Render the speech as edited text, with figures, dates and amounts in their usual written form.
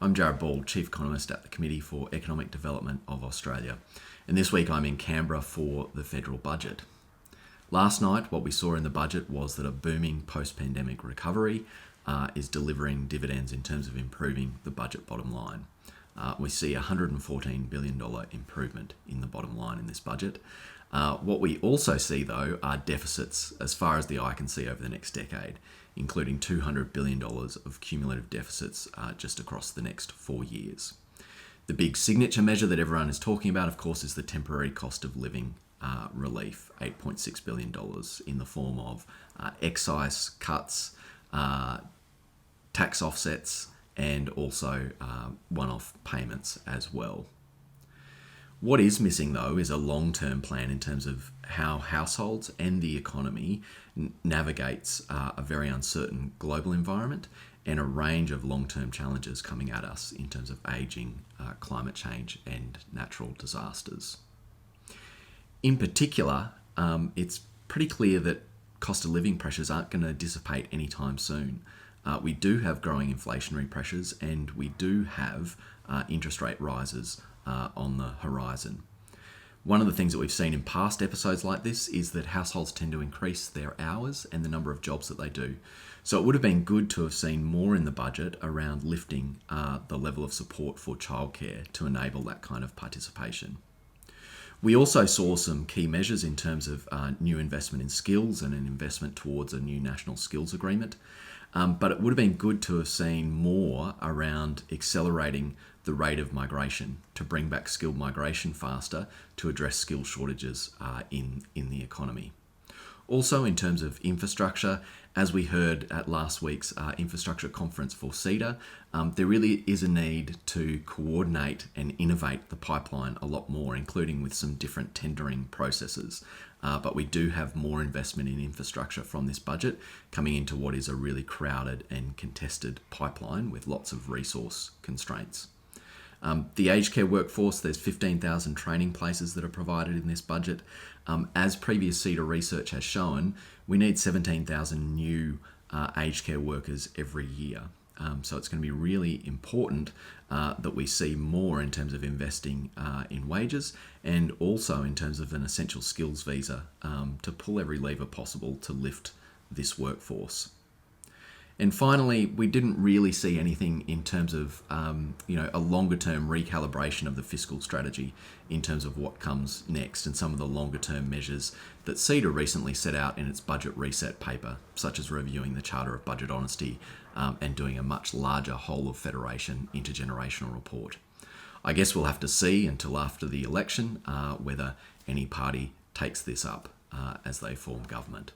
I'm Jarrod, Chief Economist at the Committee for Economic Development of Australia, and this week I'm in Canberra for the federal budget. Last night, what we saw in the budget was that a booming post-pandemic recovery is delivering dividends in terms of improving the budget bottom line. We see a $114 billion improvement in the bottom line in this budget. What we also see, though, are deficits as far as the eye can see over the next decade, including $200 billion of cumulative deficits just across the next 4 years. The big signature measure that everyone is talking about, of course, is the temporary cost of living relief, $8.6 billion in the form of excise cuts, tax offsets, and also one-off payments as well. What is missing, though, is a long-term plan in terms of how households and the economy navigates a very uncertain global environment and a range of long-term challenges coming at us in terms of ageing, climate change and natural disasters. In particular, it's pretty clear that cost of living pressures aren't going to dissipate anytime soon. We do have growing inflationary pressures and we do have interest rate rises on the horizon. One of the things that we've seen in past episodes like this is that households tend to increase their hours and the number of jobs that they do. So it would have been good to have seen more in the budget around lifting the level of support for childcare to enable that kind of participation. We also saw some key measures in terms of new investment in skills and an investment towards a new national skills agreement. But it would have been good to have seen more around accelerating the rate of migration to bring back skilled migration faster to address skill shortages in the economy. Also, in terms of infrastructure, as we heard at last week's infrastructure conference for CEDA, there really is a need to coordinate and innovate the pipeline a lot more, including with some different tendering processes. But we do have more investment in infrastructure from this budget coming into what is a really crowded and contested pipeline with lots of resource constraints. The aged care workforce, there's 15,000 training places that are provided in this budget. As previous CEDA research has shown, we need 17,000 new aged care workers every year. So it's going to be really important that we see more in terms of investing in wages and also in terms of an essential skills visa to pull every lever possible to lift this workforce. And finally, we didn't really see anything in terms of a longer-term recalibration of the fiscal strategy in terms of what comes next and some of the longer-term measures that CEDA recently set out in its budget reset paper, such as reviewing the Charter of Budget Honesty and doing a much larger whole of federation intergenerational report. I guess we'll have to see until after the election whether any party takes this up as they form government.